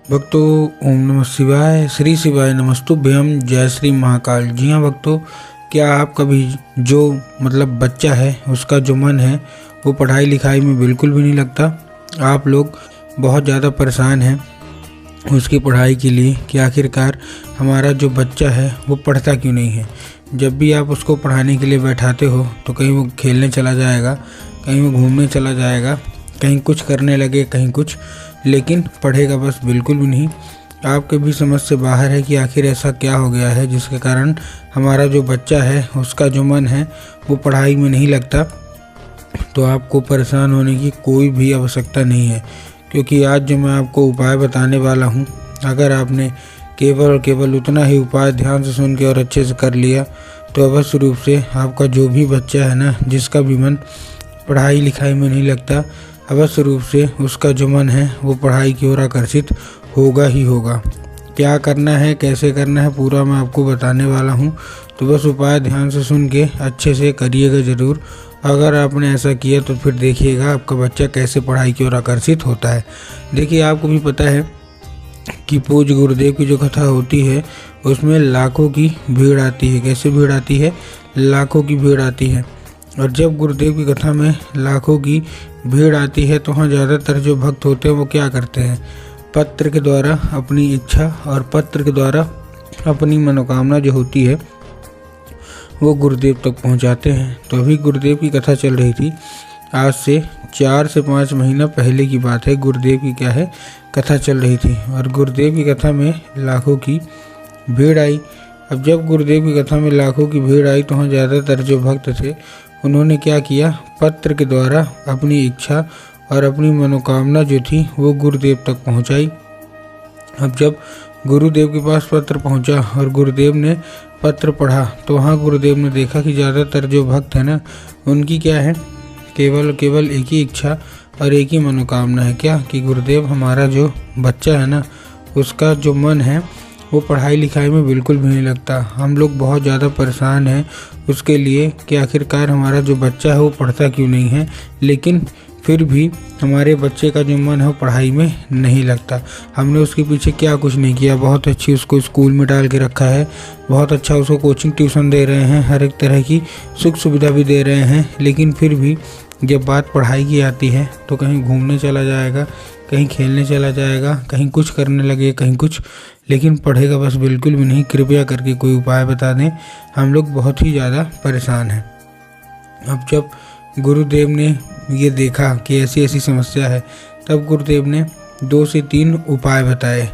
भक्तों, ओम नमः शिवाय, श्री शिवाय नमस्तुभ्यम, जय श्री महाकाल। जी हाँ भक्तों, क्या आप कभी जो बच्चा है उसका जो मन है वो पढ़ाई लिखाई में बिल्कुल भी नहीं लगता। आप लोग बहुत ज़्यादा परेशान हैं उसकी पढ़ाई के लिए कि आखिरकार हमारा जो बच्चा है वो पढ़ता क्यों नहीं है। जब भी आप उसको पढ़ाने के लिए बैठाते हो तो कहीं वो खेलने चला जाएगा, कहीं वो घूमने चला जाएगा, कहीं कुछ करने लगे, कहीं कुछ, लेकिन पढ़ेगा बस बिल्कुल भी नहीं। आपके भी समझ से बाहर है कि आखिर ऐसा क्या हो गया है जिसके कारण हमारा जो बच्चा है उसका जो मन है वो पढ़ाई में नहीं लगता। तो आपको परेशान होने की कोई भी आवश्यकता नहीं है, क्योंकि आज जो मैं आपको उपाय बताने वाला हूँ, अगर आपने केवल और केवल उतना ही उपाय ध्यान से सुन के और अच्छे से कर लिया तो अवश्य रूप से आपका जो भी बच्चा है ना, जिसका भी मन पढ़ाई लिखाई में नहीं लगता, अवश्य रूप से उसका जो मन है वो पढ़ाई की ओर आकर्षित होगा ही होगा। क्या करना है, कैसे करना है, पूरा मैं आपको बताने वाला हूँ। तो बस उपाय ध्यान से सुन के अच्छे से करिएगा ज़रूर। अगर आपने ऐसा किया तो फिर देखिएगा आपका बच्चा कैसे पढ़ाई की ओर आकर्षित होता है। देखिए, आपको भी पता है कि पूज्य गुरुदेव की जो कथा होती है उसमें लाखों की भीड़ आती है। कैसे भीड़ आती है? लाखों की भीड़ आती है। और जब गुरुदेव की कथा में लाखों की भीड़ आती है तो वहाँ ज़्यादातर जो भक्त होते हैं वो क्या करते हैं? पत्र के द्वारा अपनी इच्छा और पत्र के द्वारा अपनी मनोकामना जो होती है वो गुरुदेव तक पहुँचाते हैं। तो अभी गुरुदेव की कथा चल रही थी, आज से 4 से 5 महीना पहले की बात है। गुरुदेव की क्या है, कथा चल रही थी और गुरुदेव की कथा में लाखों की भीड़ आई। अब जब गुरुदेव की कथा में लाखों की भीड़ आई तो वहाँ ज़्यादातर जो भक्त थे उन्होंने क्या किया, पत्र के द्वारा अपनी इच्छा और अपनी मनोकामना जो थी वो गुरुदेव तक पहुंचाई। अब जब गुरुदेव के पास पत्र पहुंचा और गुरुदेव ने पत्र पढ़ा तो वहाँ गुरुदेव ने देखा कि ज़्यादातर जो भक्त हैं ना, उनकी क्या है, केवल एक ही इच्छा और एक ही मनोकामना है। क्या कि गुरुदेव, हमारा जो बच्चा है ना उसका जो मन है वो पढ़ाई लिखाई में बिल्कुल भी नहीं लगता। हम लोग बहुत ज़्यादा परेशान हैं उसके लिए कि आखिरकार हमारा जो बच्चा है वो पढ़ता क्यों नहीं है, लेकिन फिर भी हमारे बच्चे का जो मन है वो पढ़ाई में नहीं लगता। हमने उसके पीछे क्या कुछ नहीं किया, बहुत अच्छी उसको स्कूल में डाल के रखा है, बहुत अच्छा उसको कोचिंग ट्यूशन दे रहे हैं, हर एक तरह की सुख सुविधा भी दे रहे हैं, लेकिन फिर भी जब बात पढ़ाई की आती है तो कहीं घूमने चला जाएगा, कहीं खेलने चला जाएगा, कहीं कुछ करने लगे, कहीं कुछ, लेकिन पढ़ेगा बस बिल्कुल भी नहीं। कृपया करके कोई उपाय बता दें, हम लोग बहुत ही ज़्यादा परेशान हैं। अब जब गुरुदेव ने ये देखा कि ऐसी ऐसी समस्या है, तब गुरुदेव ने 2 से 3 उपाय बताए।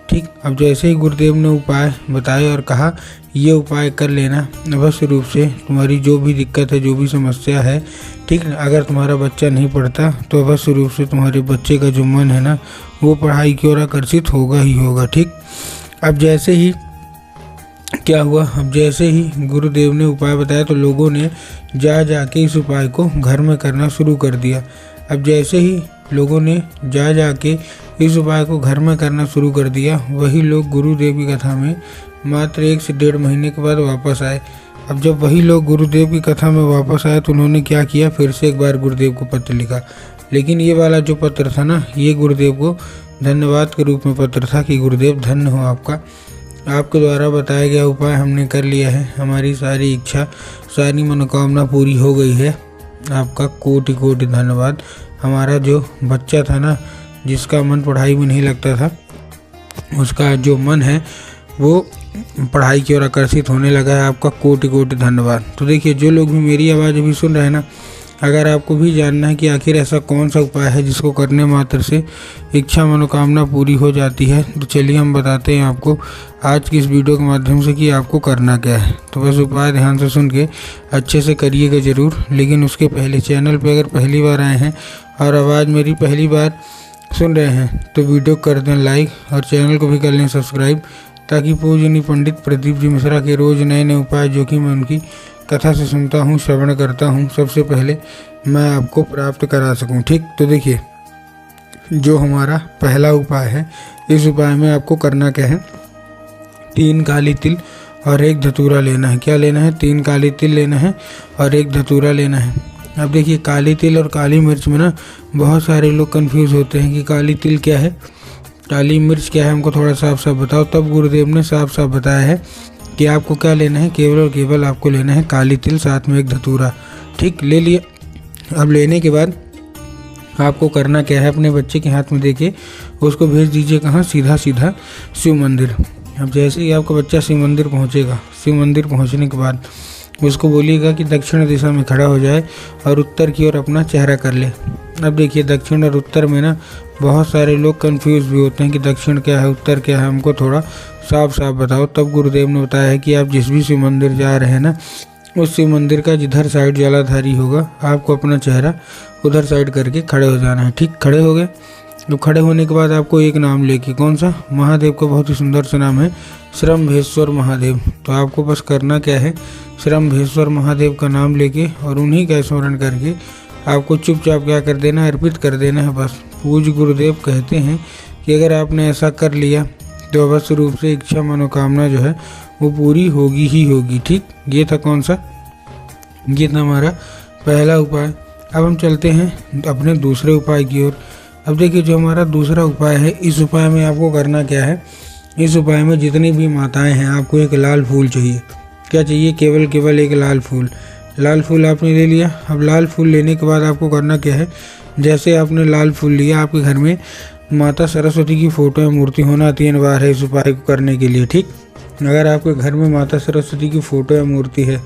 ठीक, अब जैसे ही गुरुदेव ने उपाय बताए और कहा ये उपाय कर लेना, अवश्य रूप से तुम्हारी जो भी दिक्कत है, जो भी समस्या है, ठीक, अगर तुम्हारा बच्चा नहीं पढ़ता तो अवश्य रूप से तुम्हारे बच्चे का जो मन है ना वो पढ़ाई की ओर आकर्षित होगा ही होगा। ठीक, अब जैसे ही क्या हुआ, अब जैसे ही गुरुदेव ने उपाय बताया तो लोगों ने जा के इस उपाय को घर में करना शुरू कर दिया। अब जैसे ही लोगों ने जा के इस उपाय को घर में करना शुरू कर दिया, वही लोग गुरुदेव की कथा में मात्र 1 से 1.5 महीने के बाद वापस आए। अब जब वही लोग गुरुदेव की कथा में वापस आए तो उन्होंने क्या किया, फिर से एक बार गुरुदेव को पत्र लिखा। लेकिन ये वाला जो पत्र था ना, ये गुरुदेव को धन्यवाद के रूप में पत्र था कि गुरुदेव धन्य हो आपका, आपके द्वारा बताया गया उपाय हमने कर लिया है, हमारी सारी इच्छा, सारी मनोकामना पूरी हो गई है, आपका कोटि कोटि धन्यवाद। हमारा जो बच्चा था ना, जिसका मन पढ़ाई में नहीं लगता था, उसका जो मन है वो पढ़ाई की ओर आकर्षित होने लगा है, आपका कोटि कोटि धन्यवाद। तो देखिए, जो लोग भी मेरी आवाज़ अभी सुन रहे हैं ना, अगर आपको भी जानना है कि आखिर ऐसा कौन सा उपाय है जिसको करने मात्र से इच्छा मनोकामना पूरी हो जाती है, तो चलिए हम बताते हैं आपको आज की इस वीडियो के माध्यम से कि आपको करना क्या है। तो बस उपाय ध्यान से सुन के अच्छे से करिएगा ज़रूर। लेकिन उसके पहले चैनल पर अगर पहली बार आए हैं और आवाज़ मेरी पहली बार सुन रहे हैं तो वीडियो कर दें लाइक और चैनल को भी कर लें सब्सक्राइब, ताकि पूजनीय पंडित प्रदीप जी मिश्रा के रोज़ नए नए उपाय जो कि मैं उनकी कथा से सुनता हूँ, श्रवण करता हूँ, सबसे पहले मैं आपको प्राप्त करा सकूँ। ठीक, तो देखिए, जो हमारा पहला उपाय है, इस उपाय में आपको करना क्या है, 3 काली तिल और 1 धतूरा लेना है। क्या लेना है? 3 काली तिल लेना है और 1 धतूरा लेना है। अब देखिए, काली तिल और काली मिर्च में ना बहुत सारे लोग कंफ्यूज होते हैं कि काली तिल क्या है, काली मिर्च क्या है हमको थोड़ा साफ साफ बताओ। तब गुरुदेव ने साफ साफ बताया है कि आपको क्या लेना है, केवल और केवल आपको लेना है काली तिल, साथ में एक धतूरा। ठीक, ले लिया। अब लेने के बाद आपको करना क्या है, अपने बच्चे के हाथ में देके उसको भेज दीजिए कहाँ, सीधा सीधा शिव मंदिर। अब जैसे ही आपका बच्चा शिव मंदिर पहुँचेगा, शिव मंदिर पहुँचने के बाद उसको बोलिएगा कि दक्षिण दिशा में खड़ा हो जाए और उत्तर की ओर अपना चेहरा कर ले। अब देखिए दक्षिण और उत्तर में ना बहुत सारे लोग कंफ्यूज भी होते हैं कि दक्षिण क्या है उत्तर क्या है, हमको थोड़ा साफ साफ बताओ। तब गुरुदेव ने बताया है कि आप जिस भी शिव मंदिर जा रहे हैं ना, उस शिव मंदिर का जिधर साइड जलाधारी होगा आपको अपना चेहरा उधर साइड करके खड़े हो जाना है। ठीक, खड़े हो गए। तो खड़े होने के बाद आपको एक नाम लेके, कौन सा, महादेव का बहुत ही सुंदर सा नाम है श्रम्भेश्वर महादेव। तो आपको बस करना क्या है, श्रम्भेश्वर महादेव का नाम लेके और उन्हीं का स्मरण करके आपको चुपचाप क्या कर देना है, अर्पित कर देना है बस। पूज्य गुरुदेव कहते हैं कि अगर आपने ऐसा कर लिया तो अवश्य रूप से इच्छा मनोकामना जो है वो पूरी होगी ही होगी। ठीक, ये था कौन सा, ये था हमारा पहला उपाय। अब हम चलते हैं अपने दूसरे उपाय की ओर। अब देखिए जो हमारा दूसरा उपाय है, इस उपाय में आपको करना क्या है, इस उपाय में जितनी भी माताएं हैं आपको एक लाल फूल चाहिए। क्या चाहिए, केवल एक लाल फूल। लाल फूल आपने ले लिया। अब लाल फूल लेने के बाद आपको करना क्या है, जैसे आपने लाल फूल लिया, आपके घर में माता सरस्वती की फोटो या मूर्ति होना अति अनिवार्य है इस उपाय को करने के लिए। ठीक, अगर आपके घर में माता सरस्वती की फ़ोटो या मूर्ति है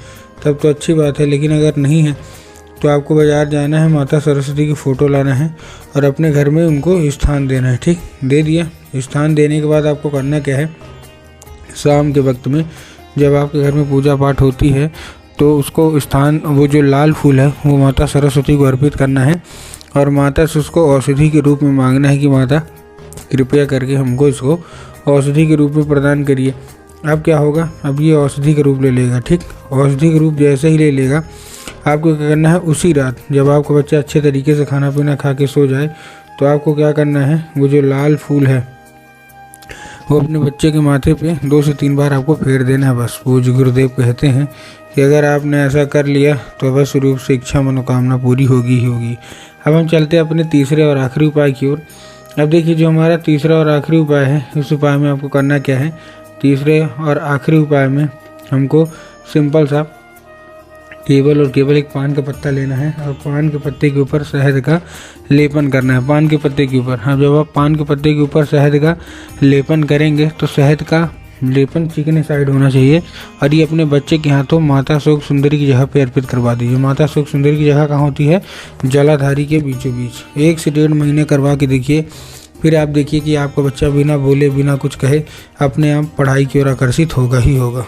तब तो अच्छी बात है, लेकिन अगर नहीं है तो आपको बाज़ार जाना है, माता सरस्वती की फ़ोटो लाना है और अपने घर में उनको स्थान देना है। ठीक, दे दिया। स्थान देने के बाद आपको करना क्या है, शाम के वक्त में जब आपके घर में पूजा पाठ होती है तो उसको स्थान, वो जो लाल फूल है वो माता सरस्वती को अर्पित करना है और माता से उसको औषधि के रूप में मांगना है कि माता कृपया करके हमको इसको औषधि के रूप में प्रदान करिए। अब क्या होगा, अब ये औषधि का रूप ले लेगा। ठीक, औषधि का रूप जैसे ही ले लेगा आपको क्या करना है, उसी रात जब आपका बच्चा अच्छे तरीके से खाना पीना खा के सो जाए तो आपको क्या करना है, वो जो लाल फूल है वो अपने बच्चे के माथे पे 2 से 3 बार आपको फेर देना है बस। पूज्य गुरुदेव कहते हैं कि अगर आपने ऐसा कर लिया तो अवश्य रूप से इच्छा मनोकामना पूरी होगी ही होगी। अब हम चलते हैं अपने तीसरे और आखिरी उपाय की ओर। अब देखिए जो हमारा तीसरा और आखिरी उपाय है, इस उपाय में आपको करना क्या है, तीसरे और आखिरी उपाय में हमको सिंपल सा केवल और केवल एक पान का पत्ता लेना है और पान के पत्ते के ऊपर शहद का लेपन करना है। पान के पत्ते के ऊपर, हाँ, जब आप पान के पत्ते के ऊपर शहद का लेपन करेंगे तो शहद का लेपन चिकने साइड होना चाहिए और ये अपने बच्चे के हाथों माता शोक सुंदरी की जगह पे अर्पित करवा दीजिए। माता शोक सुंदरी की जगह कहाँ होती है, जलाधारी के बीचों बीच। 1 से 1.5 महीने करवा के देखिए, फिर आप देखिए कि आपका बच्चा बिना बोले बिना कुछ कहे अपने आप पढ़ाई की ओर आकर्षित होगा ही होगा।